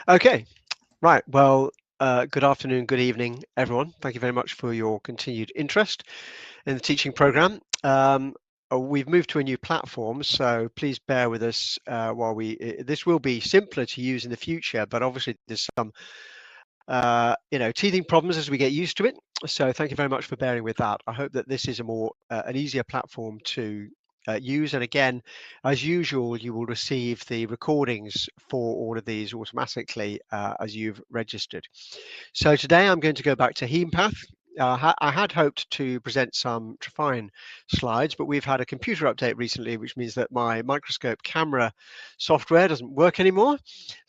Okay, right. Well, good afternoon, good evening, everyone. Thank you very much for your continued interest in the teaching program. We've moved to a new platform, so please bear with us while this will be simpler to use in the future, but obviously there's some teething problems as we get used to it. So thank you very much for bearing with that. I hope that this is an easier platform to use. And again, as usual, you will receive the recordings for all of these automatically as you've registered. So today I'm going to go back to Haempath. I had hoped to present some Trifine slides, but we've had a computer update recently, which means that my microscope camera software doesn't work anymore.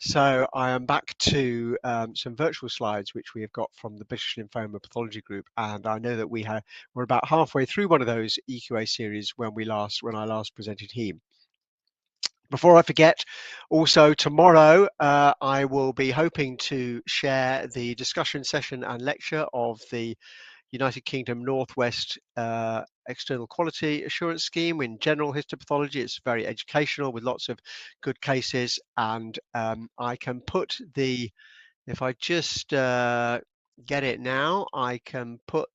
So I am back to some virtual slides, which we have got from the British Lymphoma Pathology Group. And I know that we're about halfway through one of those EQA series when I last presented Heme. Before I forget, also tomorrow I will be hoping to share the discussion session and lecture of the United Kingdom Northwest External Quality Assurance Scheme in general histopathology. It's very educational with lots of good cases, and I can put if I just get it now, I can put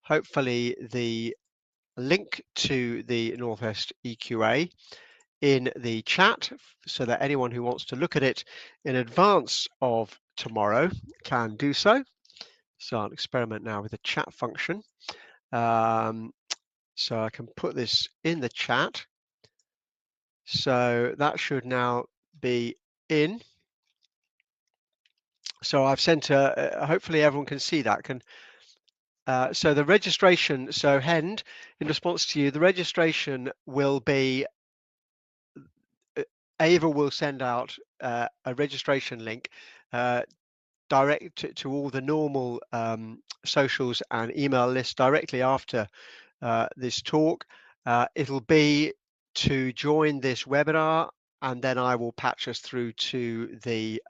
hopefully the link to the Northwest EQA in the chat so that anyone who wants to look at it in advance of tomorrow can do so. So I'll experiment now with the chat function. So I can put this in the chat. So that should now be in. So I've sent hopefully everyone can see that. So the registration, so Hend, in response to you, the registration will be, Ava will send out a registration link direct to all the normal socials and email lists directly after this talk. It'll be to join this webinar, and then I will patch us through to the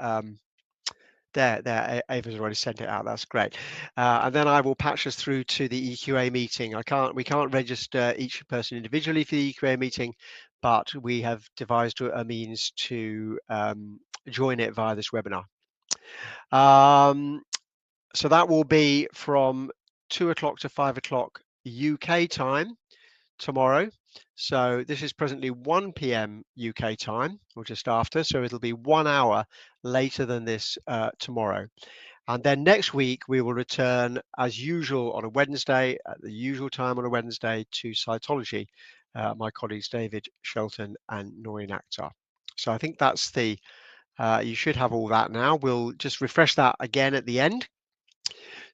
there, Ava's already sent it out. That's great. And then I will patch us through to the EQA meeting. We can't register each person individually for the EQA meeting, but we have devised a means to join it via this webinar. So that will be from 2 o'clock to 5 o'clock UK time tomorrow. So this is presently 1 p.m. UK time, or just after, so it'll be 1 hour later than this tomorrow. And then next week we will return as usual on a Wednesday, at the usual time on a Wednesday, to cytology, my colleagues David Shelton and Noreen Akhtar. So I think that's you should have all that now. We'll just refresh that again at the end.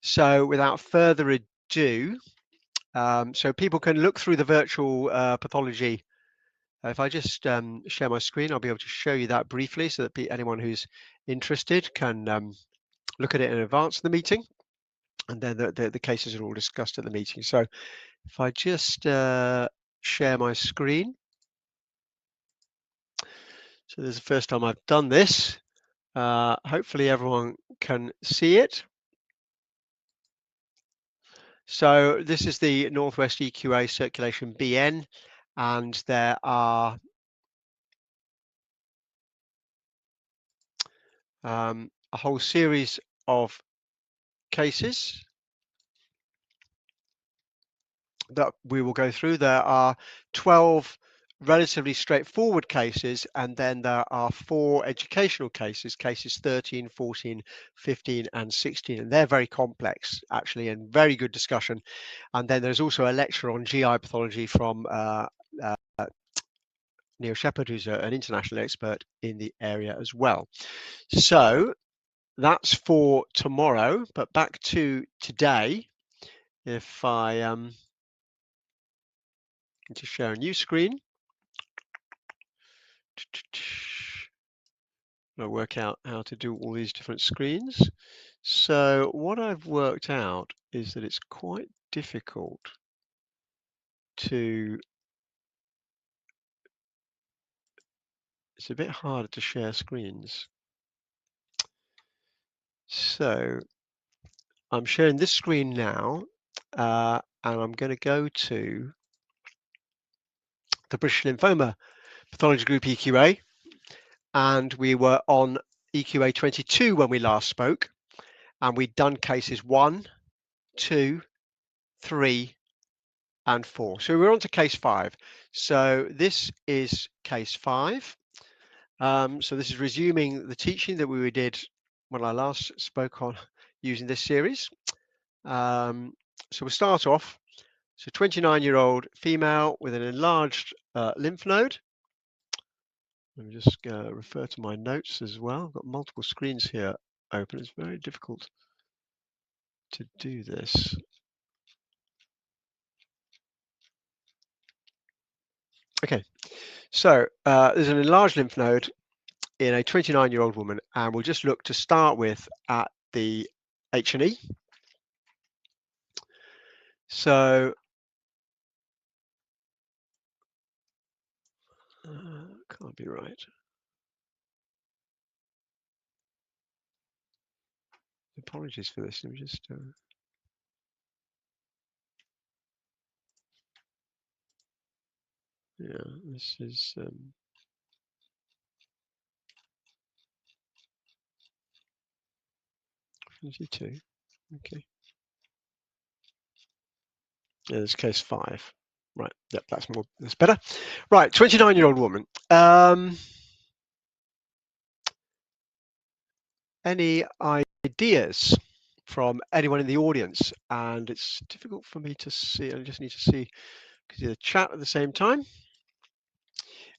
So without further ado, so people can look through the virtual pathology. If I just share my screen, I'll be able to show you that briefly so that anyone who's interested can look at it in advance of the meeting. And then the cases are all discussed at the meeting. So if I just share my screen. So this is the first time I've done this. Hopefully everyone can see it. So this is the Northwest EQA Circulation BN, and there are a whole series of cases that we will go through. There are 12 relatively straightforward cases, and then there are 4 educational cases, cases 13, 14, 15 and 16, and they're very complex actually, and very good discussion. And then there's also a lecture on GI pathology from Neil Shepherd, who's an international expert in the area as well. So that's for tomorrow, but back to today. If I to share a new screen, I'll work out how to do all these different screens. So what I've worked out is that it's quite difficult it's a bit harder to share screens. So I'm sharing this screen now, and I'm going to go to the British Lymphoma Pathology Group EQA, and we were on EQA 22 when we last spoke, and we'd done cases 1, 2, 3, and 4. So we're on to case 5. So this is case 5. So this is resuming the teaching that we did when I last spoke on using this series. So we'll start off. So 29-year-old female with an enlarged lymph node. Let me just refer to my notes as well. I've got multiple screens here open. It's very difficult to do this. Okay, so there's an enlarged lymph node in a 29-year-old woman, and we'll just look to start with at the H&E. So can't be right. Apologies for this. Let me just yeah, this is 22. Okay. Yeah, this is case 5. Right. Yep, that's better. Right, 29-year-old woman. Any ideas from anyone in the audience? And it's difficult for me to see. I just need to see the chat at the same time.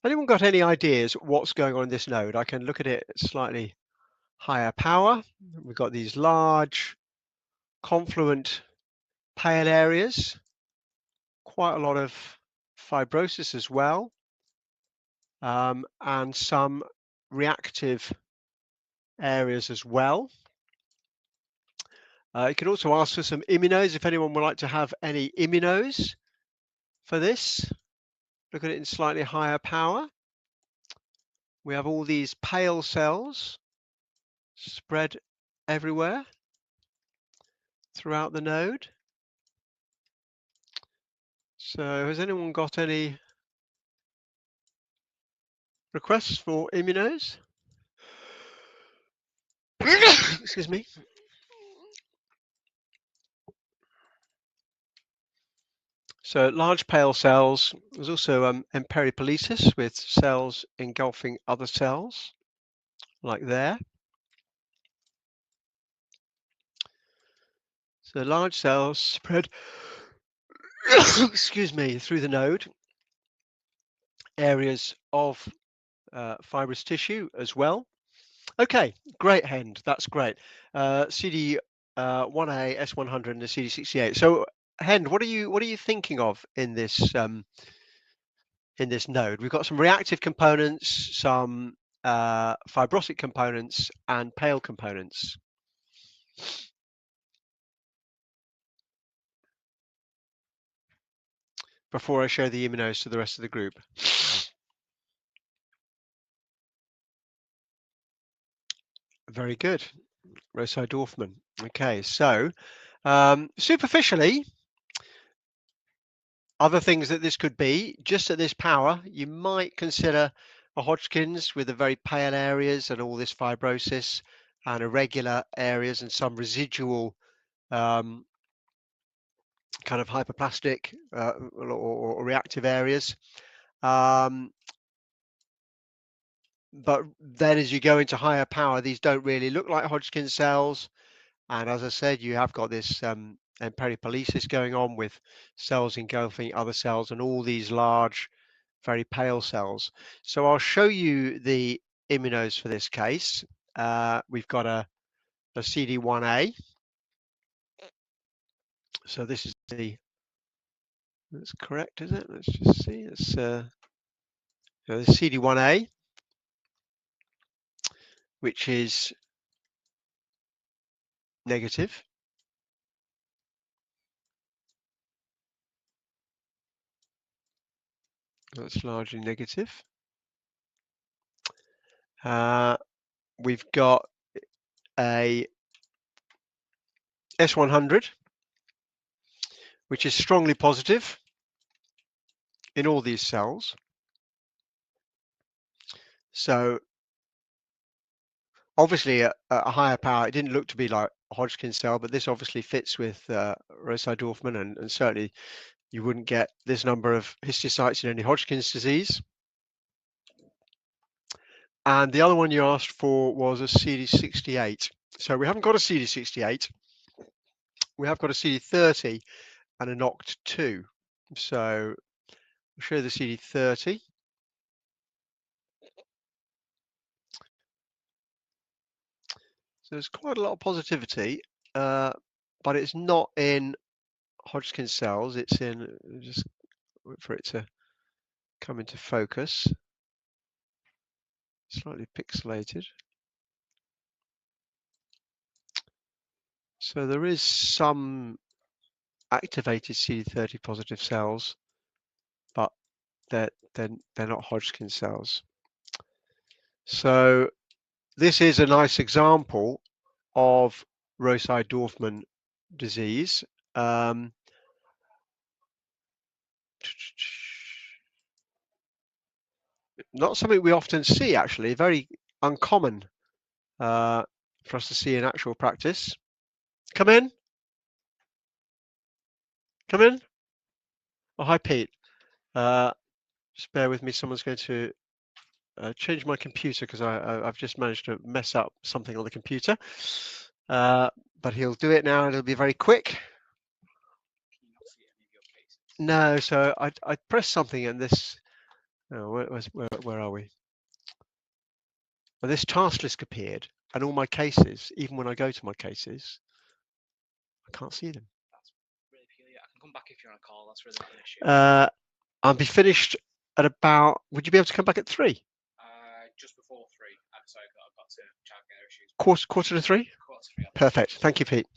Anyone got any ideas what's going on in this node? I can look at it at slightly higher power. We've got these large confluent pale areas, quite a lot of fibrosis as well, and some reactive areas as well. You can also ask for some immunos if anyone would like to have any immunos for this. Look at it in slightly higher power. We have all these pale cells spread everywhere throughout the node. So has anyone got any requests for immunos? Excuse me. So large pale cells. There's also emperipolesis with cells engulfing other cells, like there. So large cells spread, excuse me, through the node. Areas of fibrous tissue as well. Okay, great, Hend. That's great. CD1A, S100, and the CD68. So, Hend, what are you thinking of in this node? We've got some reactive components, some fibrotic components, and pale components. Before I show the immunos to the rest of the group. Very good, Rosai Dorfman. Okay, so superficially, other things that this could be, just at this power, you might consider a Hodgkin's with the very pale areas and all this fibrosis and irregular areas and some residual kind of hyperplastic or reactive areas. But then as you go into higher power, these don't really look like Hodgkin cells. And as I said, you have got this emperipolesis going on with cells engulfing other cells and all these large, very pale cells. So I'll show you the immunos for this case. We've got a CD1A. So this is that's correct, is it? Let's just see. It's the CD1A, which is negative. That's largely negative. We've got a S100, which is strongly positive in all these cells. So obviously at a higher power, it didn't look to be like a Hodgkin cell, but this obviously fits with Rosai-Dorfman, and certainly you wouldn't get this number of histiocytes in any Hodgkin's disease. And the other one you asked for was a CD68. So we haven't got a CD68. We have got a CD30 and a NOCT2. So I'll show you the CD30. So there's quite a lot of positivity, but it's not in Hodgkin cells. It's in, just wait for it to come into focus. Slightly pixelated. So there is some activated CD30 positive cells, but they're not Hodgkin cells. So this is a nice example of Rosai-Dorfman disease. Not something we often see, actually, very uncommon for us to see in actual practice. Come in. Come in. Oh, hi, Pete. Just bear with me. Someone's going to change my computer because I've just managed to mess up something on the computer. But he'll do it now and it'll be very quick. No, so I pressed something and this, oh, where are we? Well, this task list appeared and all my cases, even when I go to my cases, I can't see them. That's really peculiar. I can come back if you're on a call. That's really not an issue. I'll be finished at about, would you be able to come back at 3? Just before 3. Sorry, I've got to childcare issues. Quarter to 3? Quarter to 3. Perfect. Thank you, Pete.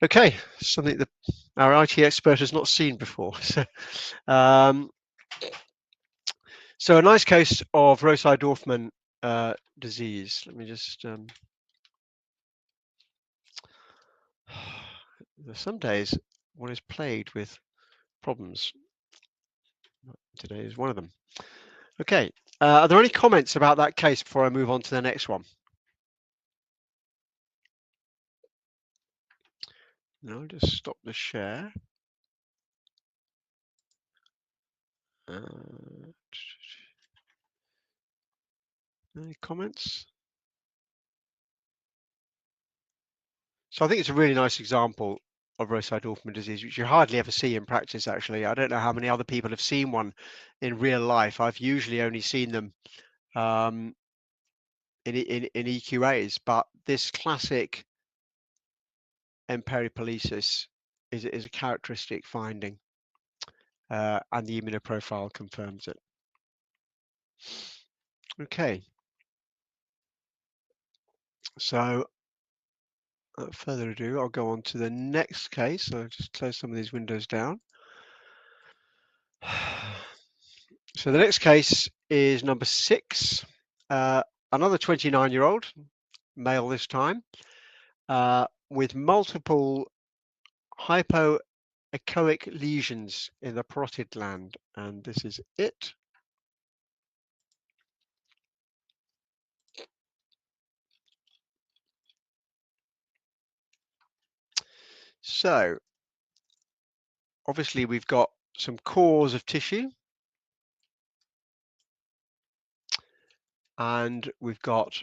Okay, something that our IT expert has not seen before. So a nice case of Rosai-Dorfman disease. Let me just. Some days one is plagued with problems. Today is one of them. Okay, are there any comments about that case before I move on to the next one? No, just stop the share. Any comments? So I think it's a really nice example of Rosai-Dorfman disease, which you hardly ever see in practice, actually. I don't know how many other people have seen one in real life. I've usually only seen them in EQAs, but this classic emperipolesis is a characteristic finding, and the immunoprofile confirms it. Okay. So without further ado, I'll go on to the next case. I'll just close some of these windows down. So the next case is number 6. Another 29-year-old, male this time, with multiple hypoechoic lesions in the parotid gland, and this is it. So obviously we've got some cores of tissue, and we've got,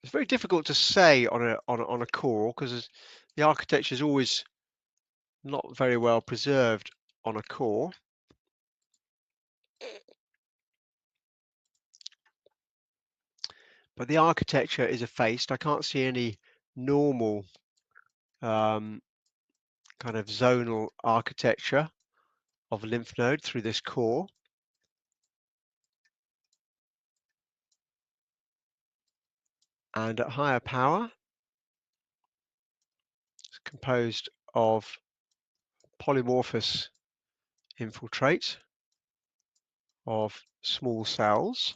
it's very difficult to say on a core because the architecture is always not very well preserved on a core. But the architecture is effaced. I can't see any normal kind of zonal architecture of a lymph node through this core. And at higher power, it's composed of polymorphous infiltrate of small cells,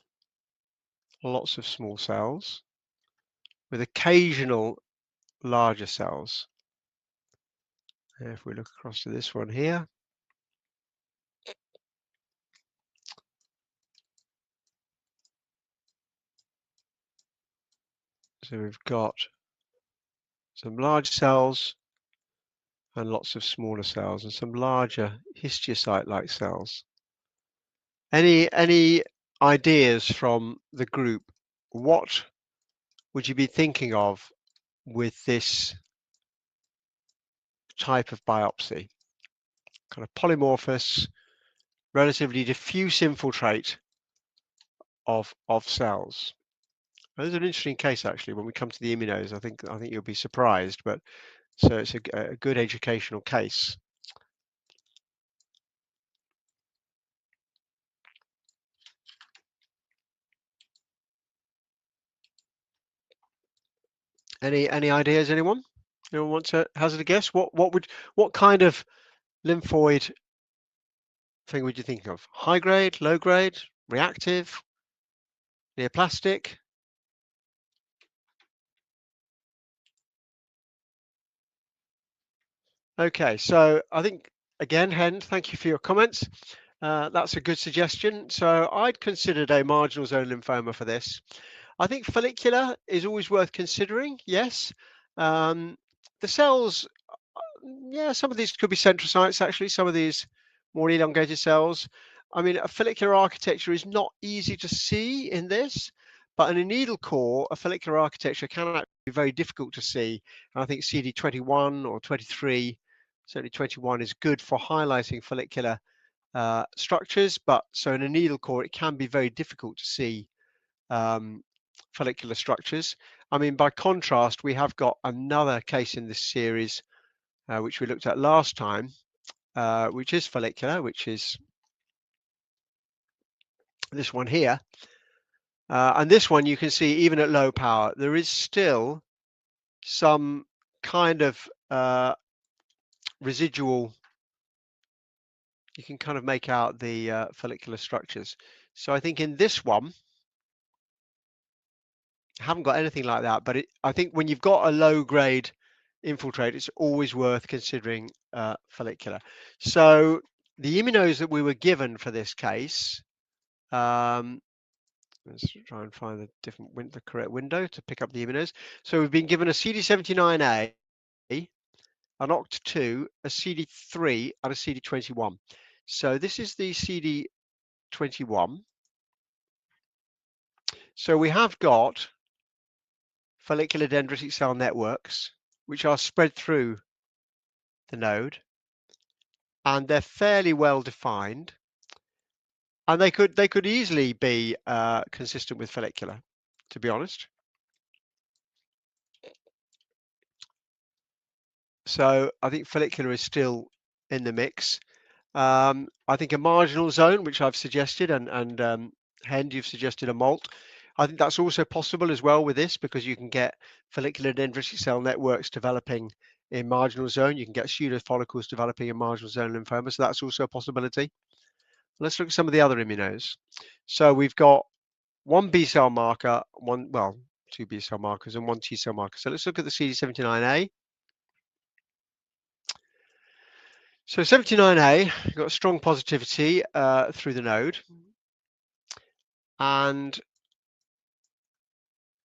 lots of small cells, with occasional larger cells. And if we look across to this one here, So we've got some large cells and lots of smaller cells and some larger histiocyte-like cells. Any ideas from the group? What would you be thinking of with this type of biopsy? Kind of polymorphous, relatively diffuse infiltrate of cells. Well, this is an interesting case actually. When we come to the immunos, I think you'll be surprised, but so it's a good educational case. Any ideas, anyone? Anyone want to hazard a guess? What kind of lymphoid thing would you think of? High grade, low grade, reactive, neoplastic? Okay, so I think again, Hen, thank you for your comments. That's a good suggestion. So I'd considered a marginal zone lymphoma for this. I think follicular is always worth considering. Yes, the cells. Yeah, some of these could be centrocytes actually. Some of these more elongated cells. I mean, a follicular architecture is not easy to see in this, but in a needle core, a follicular architecture can actually be very difficult to see. And I think CD21 or 23, certainly 21, is good for highlighting follicular structures. But so in a needle core, it can be very difficult to see follicular structures. I mean, by contrast, we have got another case in this series which we looked at last time, which is follicular, which is this one here. And this one you can see even at low power, there is still some kind of residual, you can kind of make out the follicular structures. So I think in this one, I haven't got anything like that, but I think when you've got a low grade infiltrate, it's always worth considering follicular. So the immunos that we were given for this case, let's try and find the correct window to pick up the immunos. So we've been given a CD79A, an OCT2, a CD3, and a CD21. So this is the CD21. So we have got follicular dendritic cell networks, which are spread through the node, and they're fairly well defined, and they could easily be consistent with follicular, to be honest. So I think follicular is still in the mix. I think a marginal zone, which I've suggested, and Hen, you've suggested a MALT. I think that's also possible as well with this, because you can get follicular dendritic cell networks developing in marginal zone. You can get pseudo follicles developing in marginal zone lymphoma, so that's also a possibility. Let's look at some of the other immunos. So we've got one B cell marker, two B cell markers and one T cell marker. So let's look at the CD79A. So 79A got strong positivity through the node, and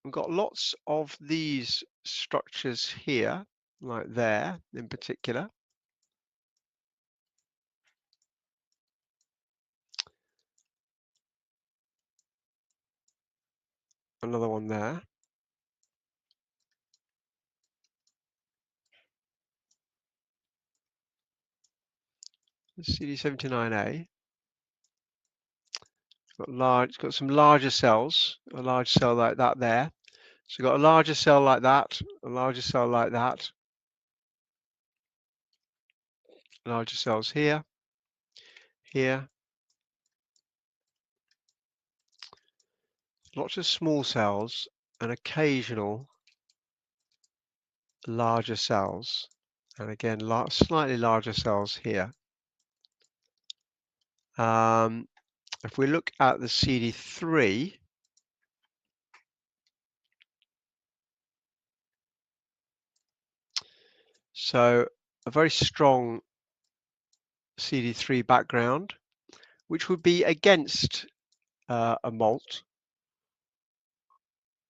we've got lots of these structures here, like there in particular. Another one there. The CD79A. It's got some larger cells, a large cell like that there. So you've got a larger cell like that, a larger cell like that, larger cells here, here. Lots of small cells and occasional larger cells. And again, slightly larger cells here. If we look at the CD3, so a very strong CD3 background, which would be against a MALT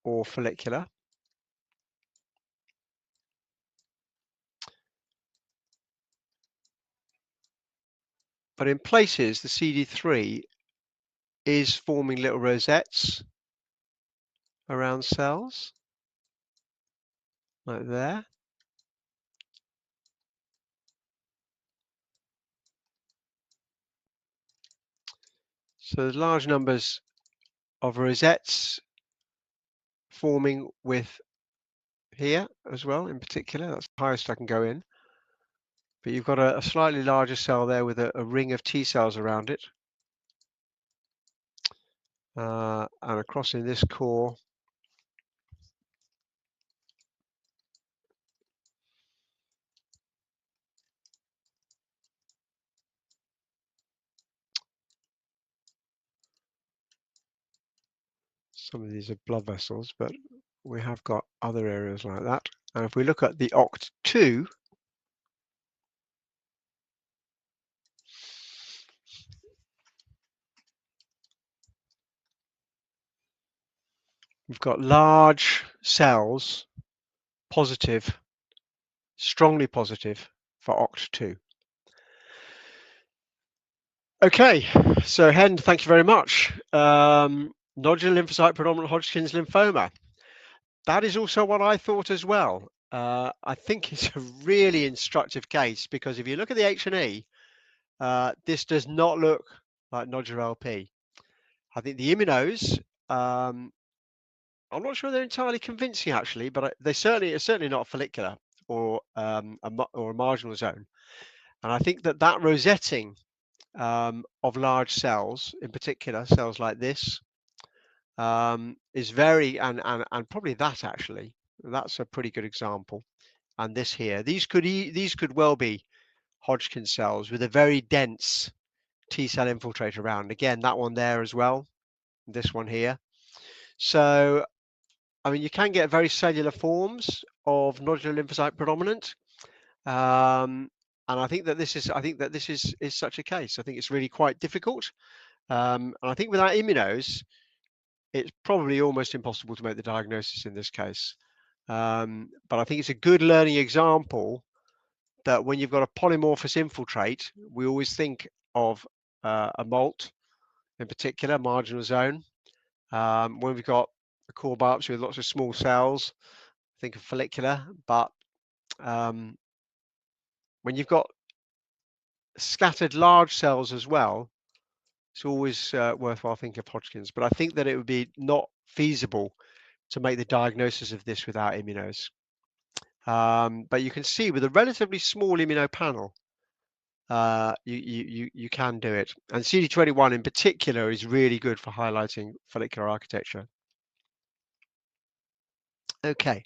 or follicular. but in places the CD3 is forming little rosettes around cells, like there. So there's large numbers of rosettes forming with here as well, in particular. That's the highest I can go in. But you've got a slightly larger cell there with a ring of T cells around it. And across in this core, some of these are blood vessels, but we have got other areas like that. And if we look at the OCT2, we've got large cells, positive, strongly positive for OCT2. Okay, so Hen, thank you very much. Nodular lymphocyte predominant Hodgkin's lymphoma. That is also what I thought as well. I think it's a really instructive case because if you look at the H&E, this does not look like nodular LP. I think the immunos, I'm not sure they're entirely convincing actually, but it's certainly not follicular or a marginal zone. And I think that rosetting of large cells, in particular cells like this, is very and probably that actually. That's a pretty good example. And this here, these could well be Hodgkin cells with a very dense T cell infiltrate around. Again, that one there as well, this one here. So, I mean, you can get very cellular forms of nodular lymphocyte predominant, and I think that this is such a case. I think it's really quite difficult, and I think without immunos, it's probably almost impossible to make the diagnosis in this case. But I think it's a good learning example that when you've got a polymorphous infiltrate, we always think of a MALT, in particular, marginal zone. When we've got a core biopsy with lots of small cells, think of follicular, but when you've got scattered large cells as well, it's always worthwhile thinking of Hodgkin's. But I think that it would be not feasible to make the diagnosis of this without immunos. But you can see with a relatively small immuno panel, you can do it. And CD21 in particular is really good for highlighting follicular architecture. Okay,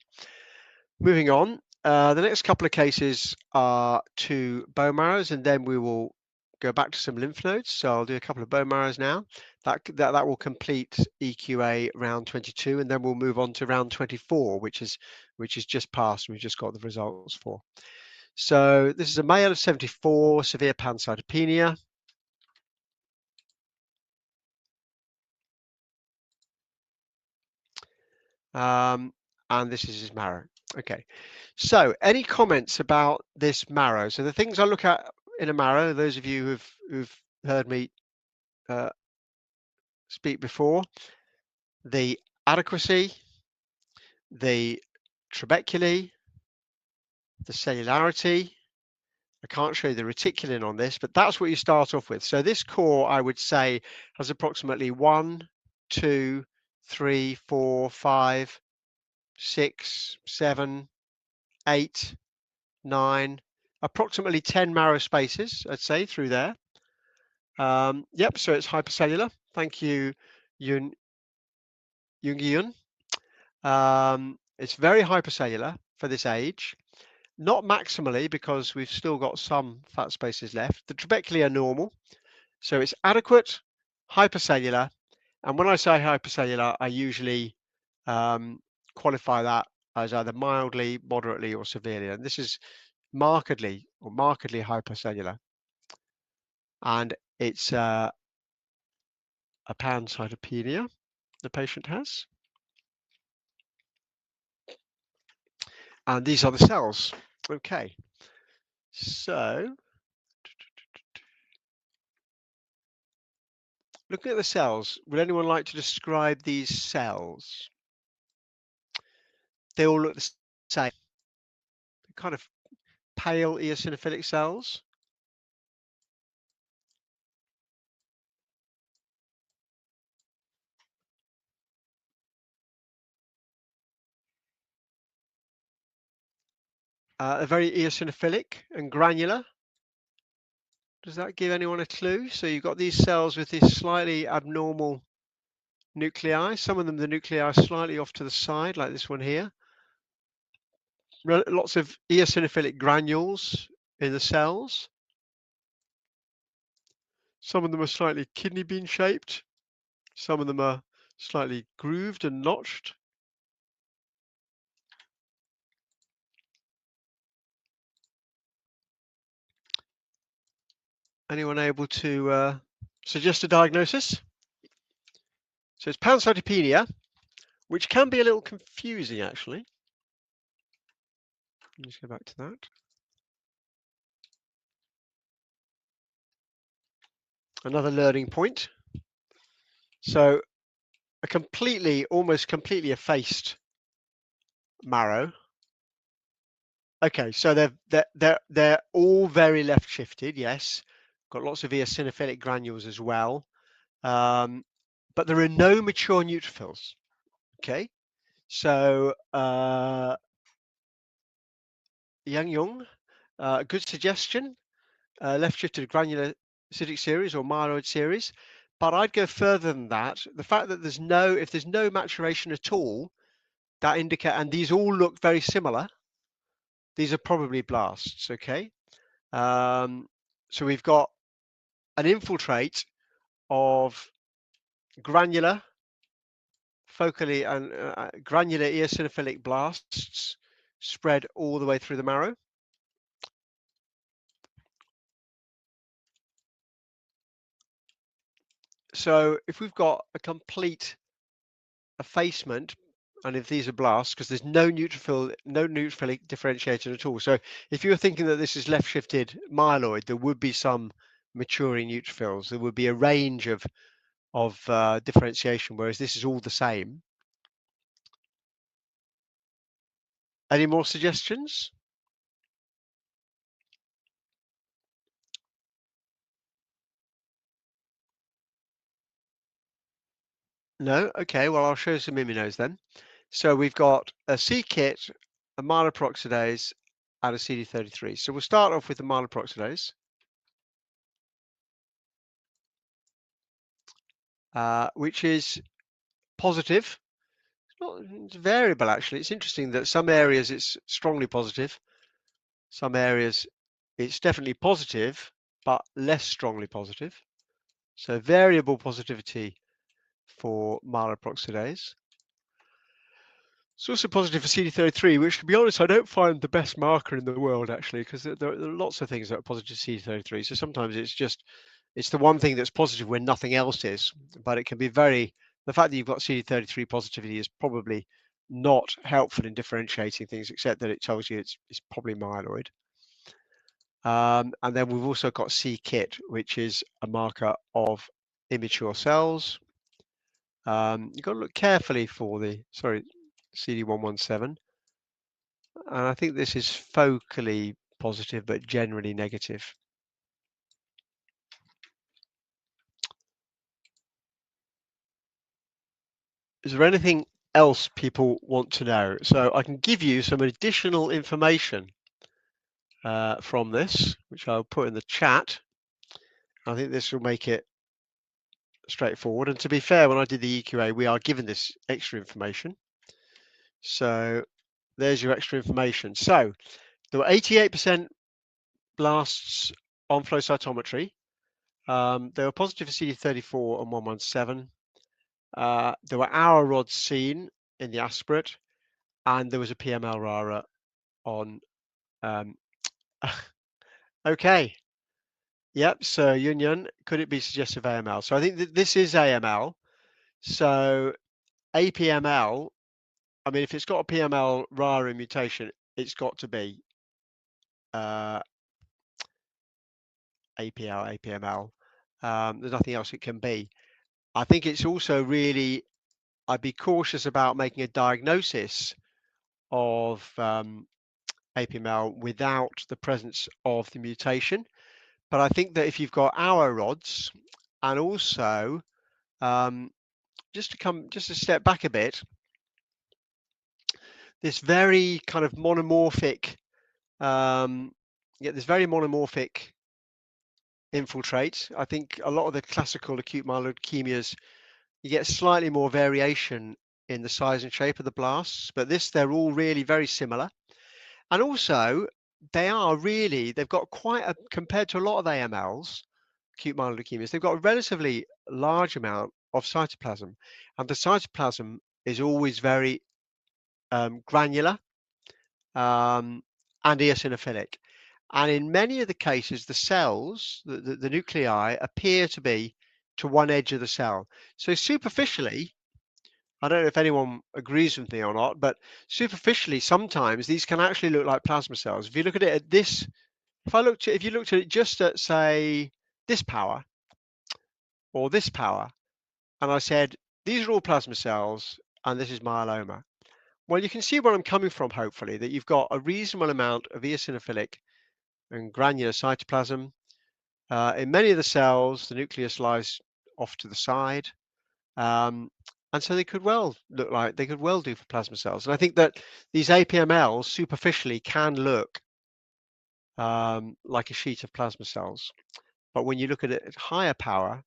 moving on. The next couple of cases are two bone marrows, and then we will go back to some lymph nodes. So I'll do a couple of bone marrows now. That will complete EQA round 22, and then we'll move on to round 24, which is just passed. We've just got the results for. So this is a male of 74, severe pancytopenia. And this is his marrow. Okay, so any comments about this marrow? So the things I look at in a marrow, those of you who've heard me speak before, the adequacy, the trabeculae, the cellularity. I can't show you the reticulin on this, but that's what you start off with. So this core, I would say, has approximately 1, 2, 3, 4, 5, 6, 7, 8, 9, approximately 10 marrow spaces, I'd say, through there. Yep, so it's hypercellular. Thank you, Yun. It's very hypercellular for this age. Not maximally, because we've still got some fat spaces left. The trabeculae are normal, so it's adequate, hypercellular. And when I say hypercellular, I usually qualify that as either mildly, moderately, or severely. And this is markedly hypercellular. And it's a pancytopenia the patient has. And these are the cells. Okay, so Looking at the cells, would anyone like to describe these cells? They all look the same. They're kind of pale eosinophilic cells. They're very eosinophilic and granular. Does that give anyone a clue? So you've got these cells with this slightly abnormal nuclei. Some of them, the nuclei are slightly off to the side, like this one here. Lots of eosinophilic granules in the cells. Some of them are slightly kidney bean shaped. Some of them are slightly grooved and notched. Anyone able to suggest a diagnosis? So it's pancytopenia, which can be a little confusing actually. Let's go back to that. Another learning point. So a almost completely effaced marrow. Okay, so they're all very left shifted. Yes, got lots of eosinophilic granules as well, but there are no mature neutrophils. Okay, so Yang, good suggestion. Left shifted granular acidic series or myeloid series, but I'd go further than that. The fact that if there's no maturation at all, that indicate, and these all look very similar. These are probably blasts. Okay, so we've got an infiltrate of granular, focally and granular eosinophilic blasts spread all the way through the marrow. So if we've got a complete effacement, and if these are blasts, because there's no neutrophilic differentiation at all. So if you're thinking that this is left shifted myeloid, there would be some maturing neutrophils. There would be a range of differentiation, whereas this is all the same. Any more suggestions? No? Okay, well, I'll show you some immunos then. So we've got a c-Kit, a myeloperoxidase, and a CD33. So we'll start off with the myeloperoxidase, which is positive. It's variable, actually. It's interesting that some areas it's strongly positive. Some areas it's definitely positive, but less strongly positive. So variable positivity for myeloperoxidase. It's also positive for CD33, which, to be honest, I don't find the best marker in the world, actually, because there are lots of things that are positive for CD33. So sometimes it's the one thing that's positive when nothing else is, but it can be the fact that you've got CD33 positivity is probably not helpful in differentiating things, except that it tells you it's probably myeloid. And then we've also got c-Kit, which is a marker of immature cells. You've got to look carefully for CD117. And I think this is focally positive, but generally negative. Is there anything else people want to know? So I can give you some additional information from this, which I'll put in the chat. I think this will make it straightforward. And to be fair, when I did the EQA, we are given this extra information. So there's your extra information. So there were 88% blasts on flow cytometry. They were positive for CD34 and 117. There were hour rods seen in the aspirate, and there was a PML RARA on. Okay. Yep. So Yun, could it be suggestive AML? So I think that this is AML. So APML. I mean, if it's got a PML RARA mutation, it's got to be APL, APML. There's nothing else it can be. I think it's also really, I'd be cautious about making a diagnosis of APML without the presence of the mutation. But I think that if you've got hour rods, and also just to step back a bit, this very kind of monomorphic, this very monomorphic infiltrate. I think a lot of the classical acute myeloid leukemias, you get slightly more variation in the size and shape of the blasts, but they're all really very similar. And also, they've got quite a, compared to a lot of AMLs, acute myeloid leukemias, they've got a relatively large amount of cytoplasm. And the cytoplasm is always very granular and eosinophilic. And in many of the cases, the cells, the nuclei, appear to be to one edge of the cell. So superficially, I don't know if anyone agrees with me or not, but superficially, sometimes these can actually look like plasma cells. If you look at it at this, if you looked at it just at, say, this power or this power, and I said, these are all plasma cells and this is myeloma. Well, you can see where I'm coming from, hopefully, that you've got a reasonable amount of eosinophilic and granular cytoplasm. In many of the cells, the nucleus lies off to the side. And so they could well do for plasma cells. And I think that these APMLs superficially can look like a sheet of plasma cells. But when you look at it at higher power,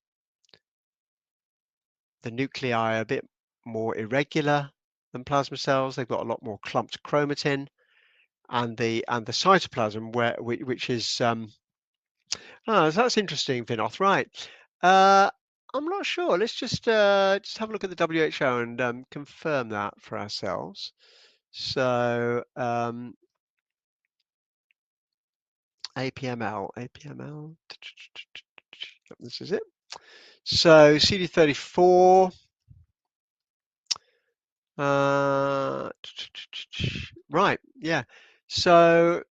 the nuclei are a bit more irregular than plasma cells. They've got a lot more clumped chromatin, and the cytoplasm, which is that's interesting, Vinoth. Right. I'm not sure. Let's just have a look at the WHO and confirm that for ourselves. So APML, this is it. So CD34. Right. Yeah. So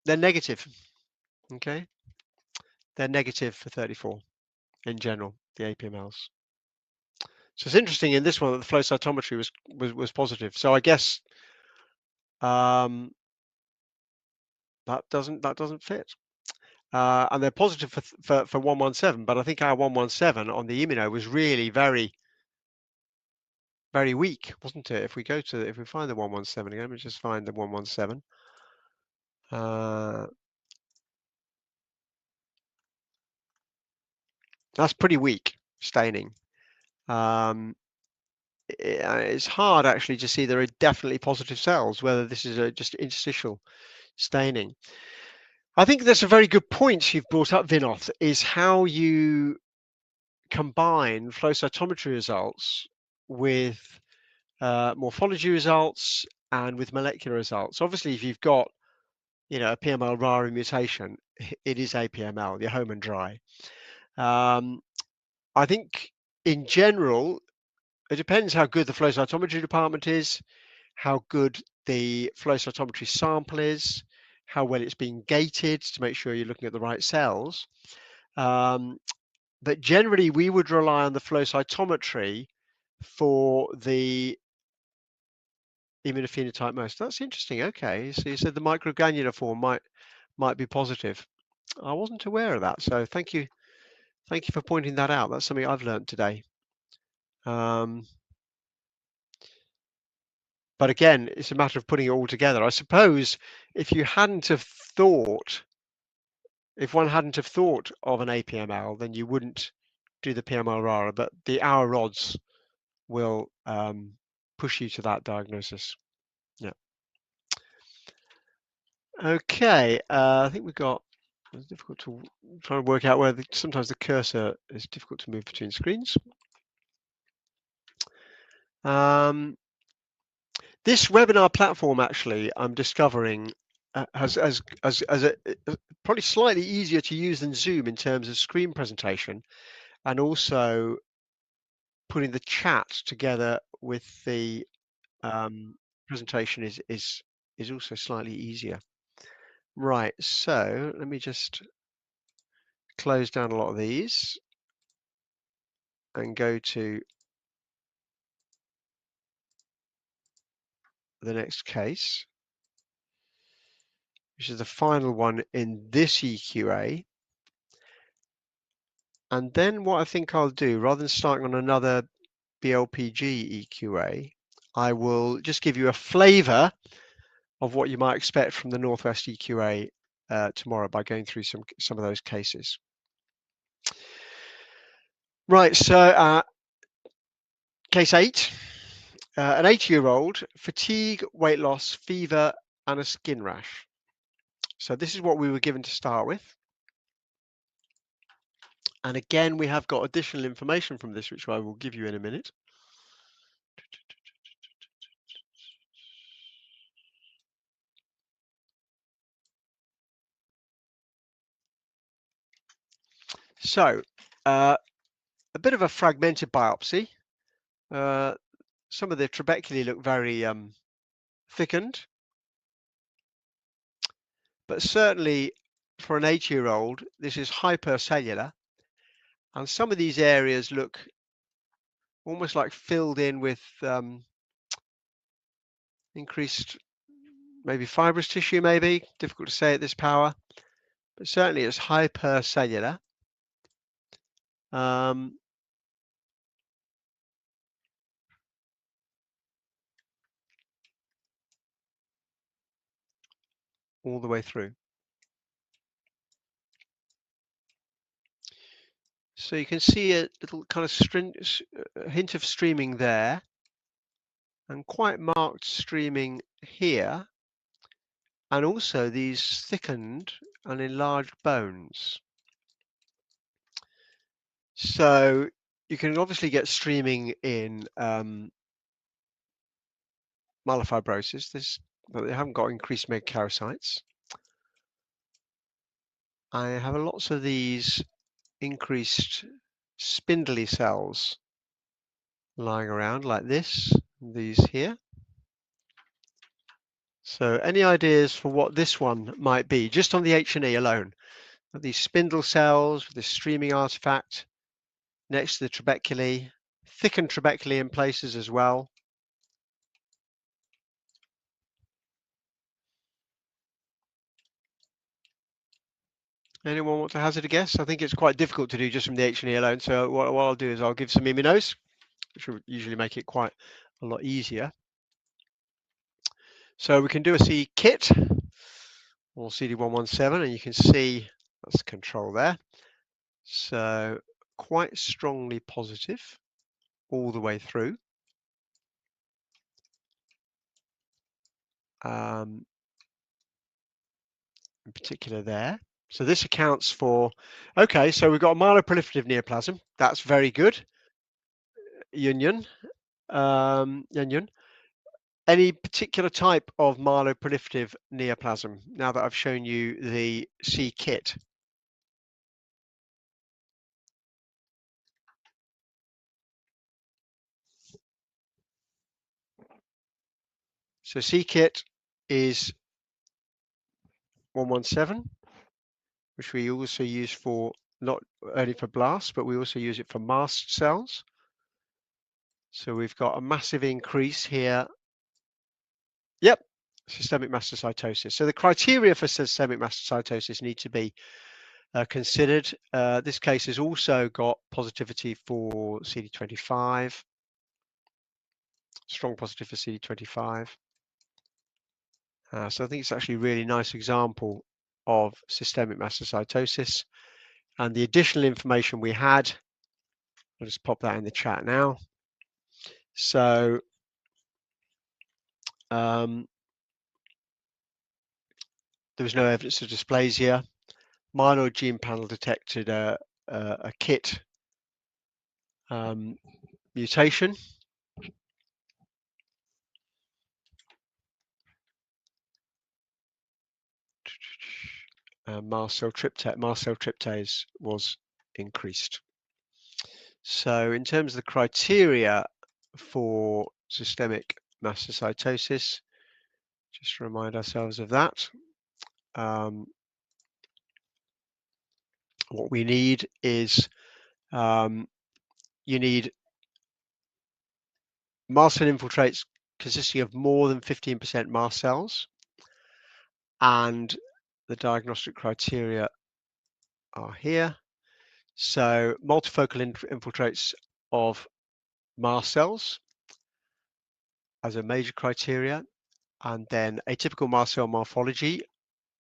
they're negative. Okay. They're negative for 34 in general, the APMLs. So it's interesting in this one that the flow cytometry was positive. So I guess that doesn't fit. And they're positive for 117, but I think our 117 on the immuno was really very, very weak, wasn't it? If we find the 117 again, let me just find the 117. That's pretty weak staining. It's hard actually to see there are definitely positive cells, whether this is just interstitial staining. I think that's a very good point you've brought up, Vinoth, is how you combine flow cytometry results with morphology results and with molecular results. Obviously, if you've got, a PML rara mutation, it is APML, you're home and dry. I think in general, it depends how good the flow cytometry department is, how good the flow cytometry sample is, how well it's being gated to make sure you're looking at the right cells. But generally, we would rely on the flow cytometry for the immunophenotype most. That's interesting. Okay, so you said the microgranular form might be positive. I wasn't aware of that, so thank you for pointing that out. That's something I've learned today. But again, it's a matter of putting it all together. I suppose if one hadn't have thought of an APML, then you wouldn't do the PML RARA, but the hour rods will push you to that diagnosis. Yeah. Okay, I think it's difficult to try and work out where sometimes the cursor is difficult to move between screens. This webinar platform, actually, I'm discovering has probably slightly easier to use than Zoom in terms of screen presentation, and also putting the chat together with the presentation is also slightly easier. Right, so let me just close down a lot of these. and go to the next case, which is the final one in this EQA. And then what I think I'll do, rather than starting on another BLPG EQA, I will just give you a flavour of what you might expect from the Northwest EQA tomorrow by going through some of those cases. Right, so case 8, an 8-year-old, fatigue, weight loss, fever, and a skin rash. So this is what we were given to start with. And again, we have got additional information from this, which I will give you in a minute. So, a bit of a fragmented biopsy. Some of the trabeculae look very thickened, but certainly for an 8-year-old, this is hypercellular, and some of these areas look almost like filled in with increased, maybe fibrous tissue, maybe difficult to say at this power, but certainly it's hypercellular. All the way through. So you can see a little kind of hint of streaming there, and quite marked streaming here, and also these thickened and enlarged bones. So you can obviously get streaming in myelofibrosis, but they haven't got increased megakaryocytes. I have lots of these increased spindly cells lying around like this, these here. So any ideas for what this one might be, just on the H&E alone? These spindle cells with this streaming artifact next to the trabeculae, thickened trabeculae in places as well. Anyone want to hazard a guess? I think it's quite difficult to do just from the H&E alone. So what I'll do is I'll give some immunos, which will usually make it quite a lot easier. So we can do a c-KIT or CD117, and you can see that's control there. So quite strongly positive all the way through. In particular there. So this accounts for, okay, so we've got a myeloproliferative neoplasm. That's very good. Yun. Any particular type of myeloproliferative neoplasm now that I've shown you the c-KIT? So c-KIT is 117, which we also use for not only for blasts, but we also use it for mast cells. So we've got a massive increase here. Yep, systemic mastocytosis. So the criteria for systemic mastocytosis need to be considered. This case has also got positivity for CD25, strong positive for CD25. So I think it's actually a really nice example of systemic mastocytosis. And the additional information we had, I'll just pop that in the chat now. So there was no evidence of dysplasia. Myeloid gene panel detected a KIT mutation. Mast cell tryptase was increased. So in terms of the criteria for systemic mastocytosis, just to remind ourselves of that, what we need is you need mast cell infiltrates consisting of more than 15% mast cells, and the diagnostic criteria are here. So multifocal infiltrates of mast cells as a major criteria, and then atypical mast cell morphology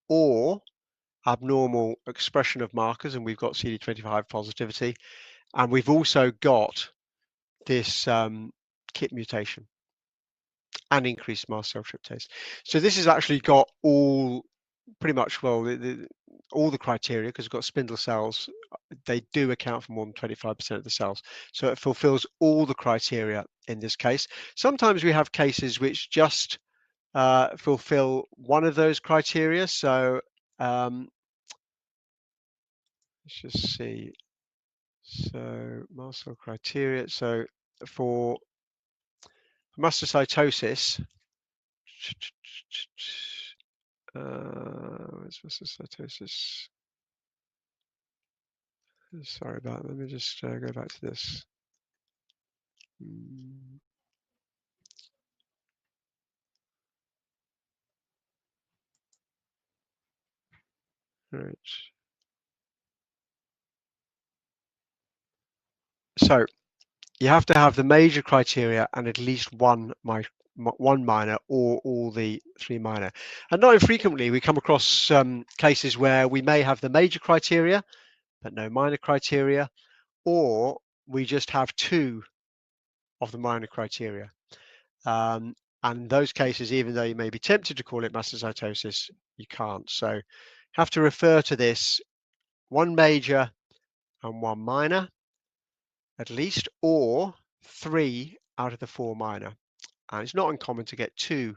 or abnormal expression of markers, and we've got CD25 positivity, and we've also got this KIT mutation and increased mast cell tryptase. So this has actually got all pretty much, well, all the criteria, because we've got spindle cells, they do account for more than 25% of the cells. So it fulfills all the criteria in this case. Sometimes we have cases which just fulfill one of those criteria. So let's just see. So mast cell criteria. So for mastocytosis, where's mastocytosis? Sorry about that. Let me just go back to this. Right. So you have to have the major criteria and at least one minor or all the three minor. And not infrequently, we come across cases where we may have the major criteria, but no minor criteria, or we just have two of the minor criteria. And in those cases, even though you may be tempted to call it mastocytosis, you can't. So you have to refer to this one major and one minor, at least, or 3 out of the 4 minor. And it's not uncommon to get 2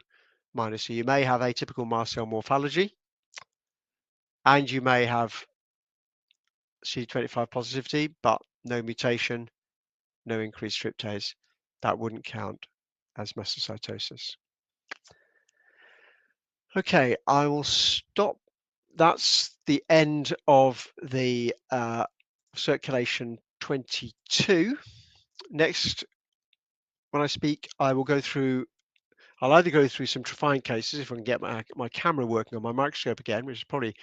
minor. So you may have atypical mast cell morphology, and you may have CD25 positivity, but no mutation, no increased tryptase. That wouldn't count as mastocytosis. Okay, I will stop. That's the end of the circulation 22. Next, when I speak, I will go through, I'll either go through some Trefine cases, if I can get my camera working on my microscope again, which is probably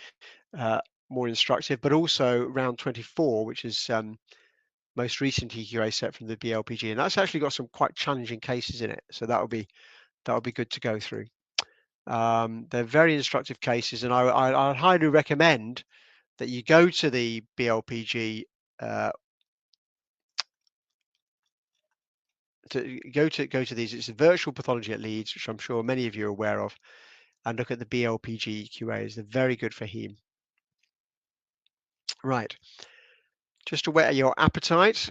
more instructive, but also round 24, which is most recent EQA set from the BLPG, and that's actually got some quite challenging cases in it, so that'll be good to go through. They're very instructive cases, and I highly recommend that you go to the BLPG, to go to these. It's a virtual pathology at Leeds, which I'm sure many of you are aware of, and look at the BLPG EQAs. They're very good for heme. Right, just to whet your appetite.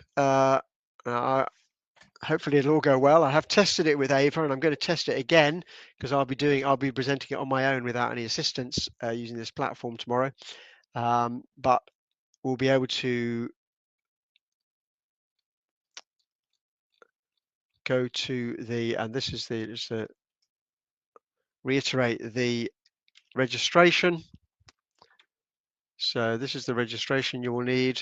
Hopefully it'll all go well. I have tested it with Ava, and I'm going to test it again because I'll be presenting it on my own without any assistance using this platform tomorrow. But we'll be able to go to the, and this is the, just to reiterate the registration. So this is the registration you will need.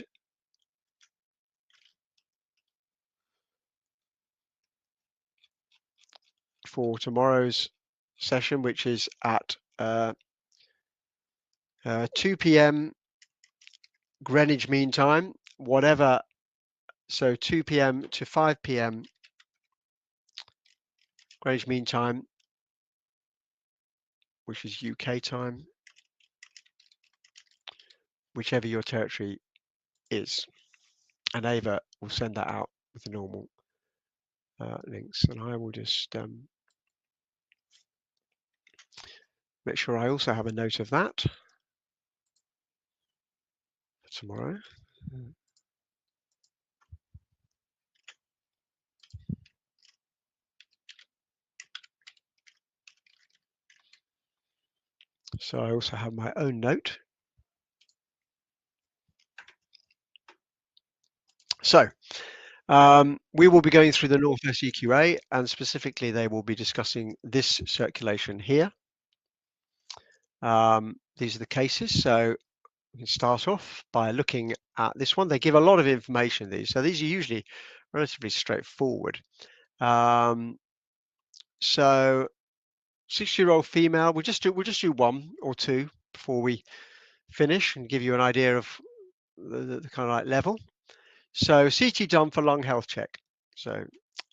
For tomorrow's session, which is at 2 p.m. Greenwich Mean Time, whatever. So 2 p.m. to 5 p.m. Greenwich Mean Time, which is UK time, whichever your territory is. And Ava will send that out with the normal links. And I will just make sure I also have a note of that for tomorrow. So I also have my own note. So we will be going through the Northwest EQA, and specifically they will be discussing this circulation here. These are the cases. So we can start off by looking at this one. They give a lot of information, these. So these are usually relatively straightforward. So 60-year-old female, we'll just do one or two before we finish and give you an idea of the kind of like level. So CT done for lung health check. So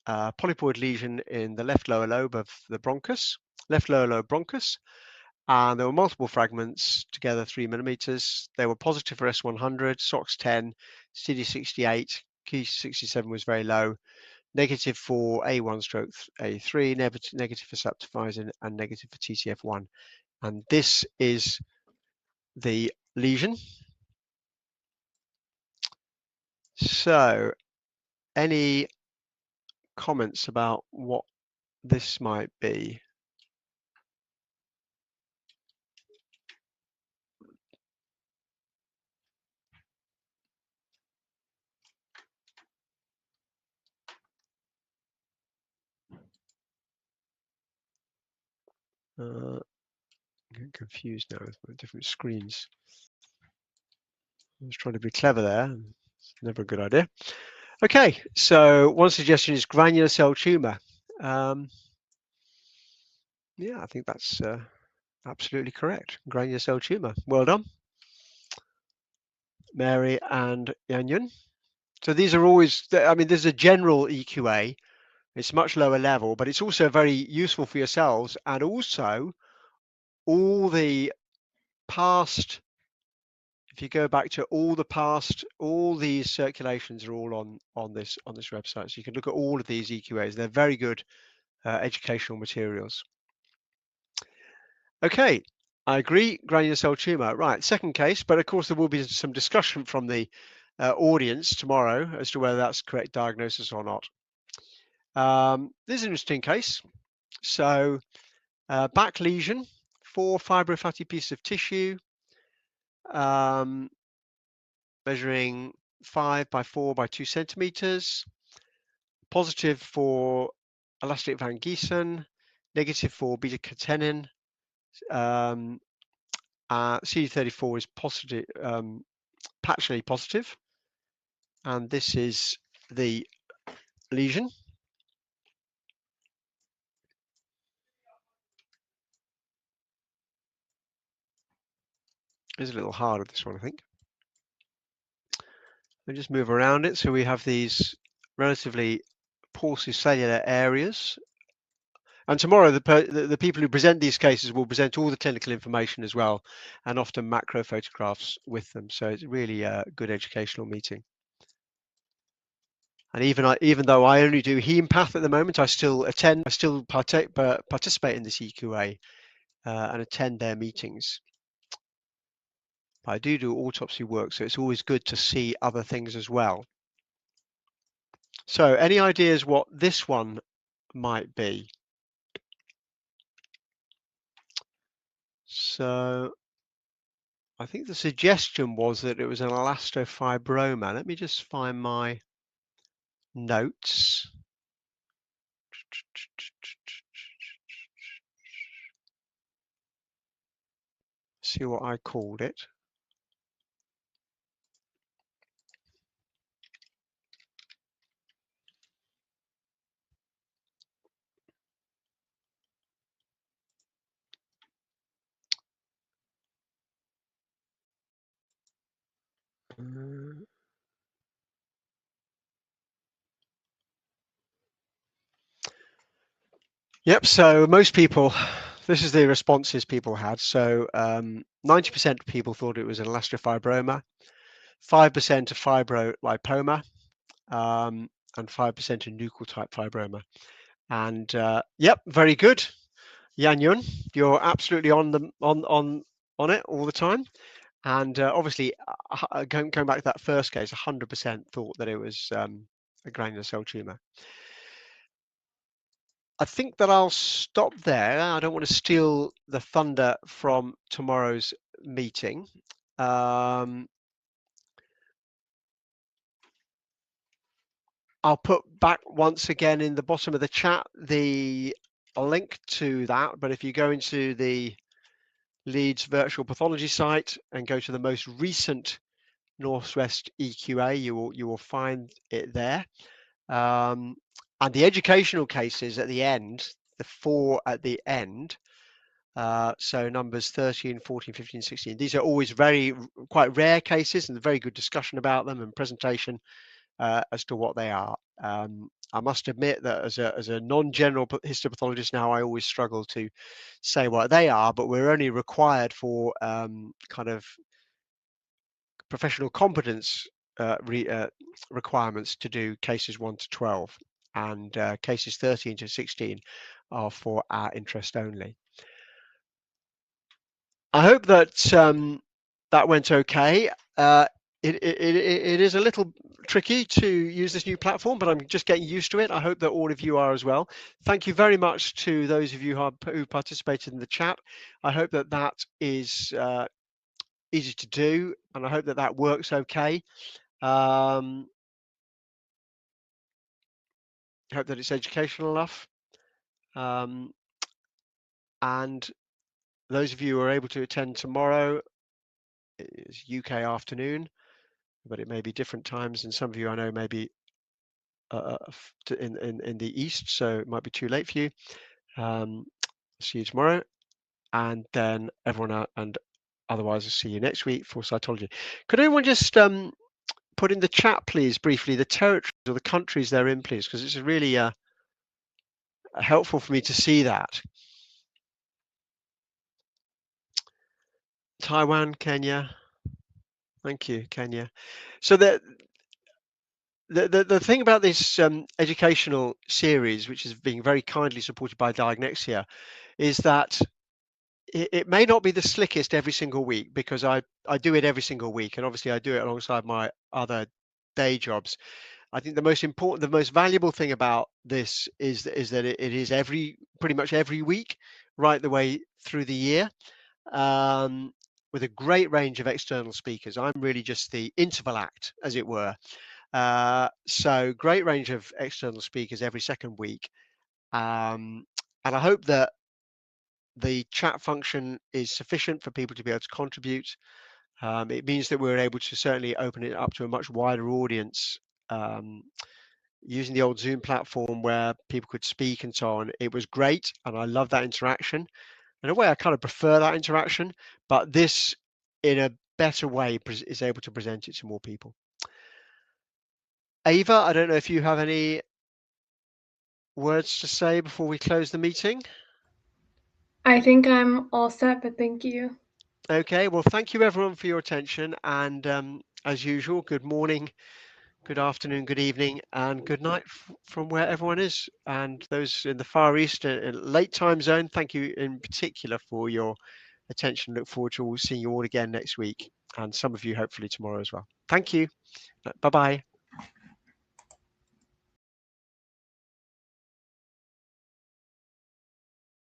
polypoid lesion in the left lower lobe of the bronchus, left lower lobe bronchus, and there were multiple fragments together 3 millimeters. They were positive for S100, SOX 10, CD68, Ki67 was very low, negative for A1 stroke A3, negative for saprophysin, and negative for TCF1. And this is the lesion. So any comments about what this might be? I'm getting confused now with different screens. I was trying to be clever there. It's never a good idea. Okay, so one suggestion is granular cell tumor. Yeah, I think that's absolutely correct. Granular cell tumor. Well done, Mary and Yanyun. So these are always, I mean, there's a general EQA. It's much lower level, but it's also very useful for yourselves, and also all the past, if you go back to all the past, all these circulations are all on this website. So you can look at all of these EQAs. They're very good educational materials. Okay, I agree, granular cell tumor. Right, second case, but of course there will be some discussion from the audience tomorrow as to whether that's correct diagnosis or not. This is an interesting case. So back lesion, 4 fibrofatty pieces of tissue, measuring 5 by 4 by 2 centimeters, positive for elastic Van Giesen, negative for beta-catenin, CD34 is positive, patchily positive, and this is the lesion. It's a little harder, this one, I think. We'll just move around it. So we have these relatively paucicellular areas. And tomorrow, the people who present these cases will present all the clinical information as well, and often macro photographs with them. So it's really a good educational meeting. And even though I only do Haempath at the moment, I still participate in this EQA and attend their meetings. I do autopsy work, so it's always good to see other things as well. So any ideas what this one might be? So I think the suggestion was that it was an elastofibroma. Let me just find my notes. See what I called it. Yep, so most people, this is the responses people had. So 90% of people thought it was an elastofibroma, 5% a fibrolipoma, and 5% a nuchal type fibroma. And yep, very good. Yan Yun, you're absolutely on it all the time. And obviously, going back to that first case, 100% thought that it was a granular cell tumor. I think that I'll stop there. I don't want to steal the thunder from tomorrow's meeting. I'll put back once again in the bottom of the chat a link to that. But if you go into the Leeds virtual pathology site and go to the most recent Northwest EQA, you will find it there. And the educational cases at the end, the 4 at the end, so numbers 13, 14, 15, 16, these are always quite rare cases, and very good discussion about them and presentation as to what they are. I must admit that as a non-general histopathologist now, I always struggle to say what they are, but we're only required for kind of professional competence requirements to do cases 1 to 12, and cases 13 to 16 are for our interest only. I hope that that went okay. It is a little tricky to use this new platform, but I'm just getting used to it. I hope that all of you are as well. Thank you very much to those of you who participated in the chat. I hope that that is easy to do, and I hope that that works okay. I hope that it's educational enough. And those of you who are able to attend tomorrow, it's UK afternoon, but it may be different times, and some of you I know may be in the east, so it might be too late for you. See you tomorrow, and then everyone out, and otherwise I'll see you next week for cytology. Could anyone just put in the chat, please, briefly, the territories or the countries they're in, please, because it's really helpful for me to see that. Taiwan, Kenya. Thank you, Kenya. So the thing about this educational series, which is being very kindly supported by Diagnexia, is that it may not be the slickest every single week, because I do it every single week, and obviously I do it alongside my other day jobs. I think the most important, the most valuable thing about this is that it is pretty much every week, right the way through the year, with a great range of external speakers. I'm really just the interval act, as it were. So great range of external speakers every second week. And I hope that the chat function is sufficient for people to be able to contribute. It means that we're able to certainly open it up to a much wider audience, using the old Zoom platform where people could speak and so on. It was great, and I love that interaction. In a way, I kind of prefer that interaction, but this, in a better way, is able to present it to more people. Ava, I don't know if you have any words to say before we close the meeting. I think I'm all set, but thank you. Okay, well, thank you everyone for your attention, and as usual, good morning, good afternoon, good evening, and good night from where everyone is. And those in the Far East, late time zone, thank you in particular for your attention. Look forward to seeing you all again next week, and some of you hopefully tomorrow as well. Thank you. Bye-bye.